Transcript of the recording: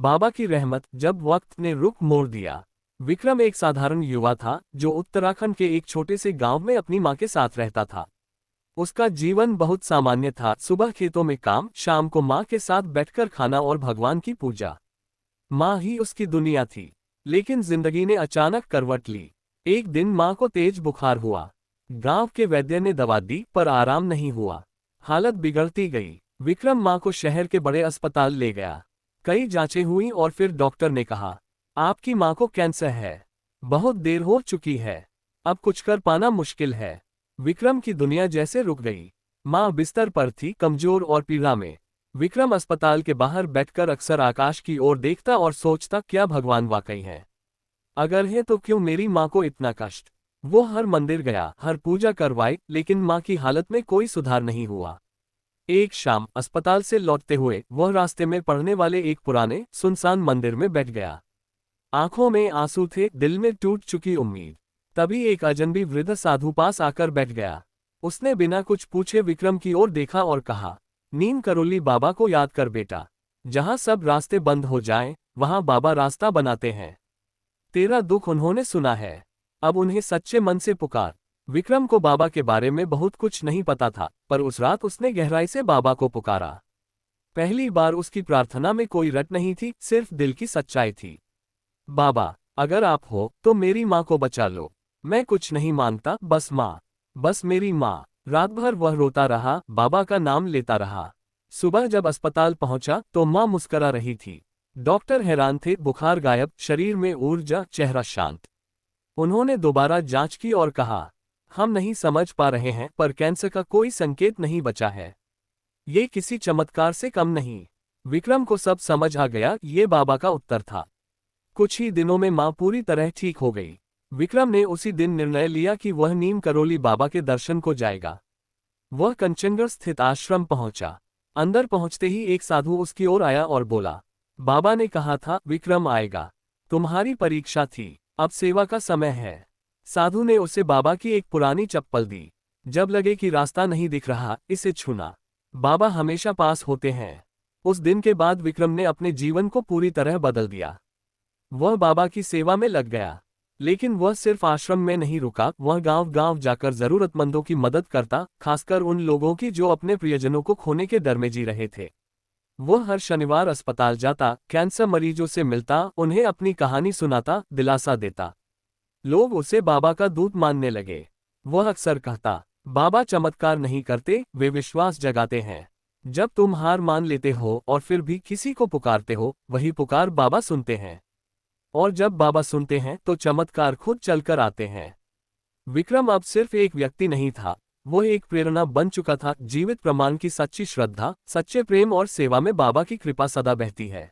बाबा की रहमत। जब वक्त ने रुख मोड़ दिया। विक्रम एक साधारण युवा था जो उत्तराखंड के एक छोटे से गांव में अपनी मां के साथ रहता था। उसका जीवन बहुत सामान्य था, सुबह खेतों में काम, शाम को मां के साथ बैठकर खाना और भगवान की पूजा। मां ही उसकी दुनिया थी। लेकिन जिंदगी ने अचानक करवट ली। एक दिन मां को तेज बुखार हुआ। गांव के वैद्य ने दवा दी पर आराम नहीं हुआ। हालत बिगड़ती गई। विक्रम मां को शहर के बड़े अस्पताल ले गया। कई जांचें हुई और फिर डॉक्टर ने कहा, आपकी मां को कैंसर है। बहुत देर हो चुकी है। अब कुछ कर पाना मुश्किल है। विक्रम की दुनिया जैसे रुक गई। मां बिस्तर पर थी, कमजोर और पीड़ा में। विक्रम अस्पताल के बाहर बैठकर अक्सर आकाश की ओर देखता और सोचता, क्या भगवान वाकई है? अगर है तो क्यों मेरी मां को इतना कष्ट? वो हर मंदिर गया, हर पूजा करवाई, लेकिन मां की हालत में कोई सुधार नहीं हुआ। एक शाम अस्पताल से लौटते हुए वह रास्ते में पड़ने वाले एक पुराने सुनसान मंदिर में बैठ गया। आंखों में आंसू थे, दिल में टूट चुकी उम्मीद। तभी एक अजनबी वृद्ध साधु पास आकर बैठ गया। उसने बिना कुछ पूछे विक्रम की ओर देखा और कहा, नीम करोली बाबा को याद कर बेटा। जहां सब रास्ते बंद हो जाएं, वहां बाबा रास्ता बनाते हैं। तेरा दुख उन्होंने सुना है, अब उन्हें सच्चे मन से पुकार। विक्रम को बाबा के बारे में बहुत कुछ नहीं पता था, पर उस रात उसने गहराई से बाबा को पुकारा। पहली बार उसकी प्रार्थना में कोई रट नहीं थी, सिर्फ दिल की सच्चाई थी। बाबा, अगर आप हो तो मेरी मां को बचा लो। मैं कुछ नहीं मांगता, बस मां, बस मेरी मां। रात भर वह रोता रहा, बाबा का नाम लेता रहा। सुबह जब अस्पताल पहुंचा तो मां मुस्करा रही थी। डॉक्टर हैरान थे, बुखार गायब, शरीर में ऊर्जा, चेहरा शांत। उन्होंने दोबारा जांच की और कहा, हम नहीं समझ पा रहे हैं, पर कैंसर का कोई संकेत नहीं बचा है। ये किसी चमत्कार से कम नहीं। विक्रम को सब समझ आ गया, ये बाबा का उत्तर था। कुछ ही दिनों में मां पूरी तरह ठीक हो गई। विक्रम ने उसी दिन निर्णय लिया कि वह नीम करोली बाबा के दर्शन को जाएगा। वह कंचनगढ़ स्थित आश्रम पहुंचा। अंदर पहुंचते ही एक साधु उसकी ओर आया और बोला, बाबा ने कहा था विक्रम आएगा। तुम्हारी परीक्षा थी, अब सेवा का समय है। साधु ने उसे बाबा की एक पुरानी चप्पल दी। जब लगे कि रास्ता नहीं दिख रहा, इसे छूना। बाबा हमेशा पास होते हैं। उस दिन के बाद विक्रम ने अपने जीवन को पूरी तरह बदल दिया। वह बाबा की सेवा में लग गया। लेकिन वह सिर्फ आश्रम में नहीं रुका, वह गांव-गांव जाकर जरूरतमंदों की मदद करता, खासकर उन लोगों की जो अपने प्रियजनों को खोने के डर में जी रहे थे। वह हर शनिवार अस्पताल जाता, कैंसर मरीजों से मिलता, उन्हें अपनी कहानी सुनाता, दिलासा देता। लोग उसे बाबा का दूत मानने लगे। वह अक्सर कहता, बाबा चमत्कार नहीं करते, वे विश्वास जगाते हैं। जब तुम हार मान लेते हो और फिर भी किसी को पुकारते हो, वही पुकार बाबा सुनते हैं। और जब बाबा सुनते हैं तो चमत्कार खुद चलकर आते हैं। विक्रम अब सिर्फ एक व्यक्ति नहीं था, वो एक प्रेरणा बन चुका था, जीवित प्रमाण की सच्ची श्रद्धा, सच्चे प्रेम और सेवा में बाबा की कृपा सदा बहती है।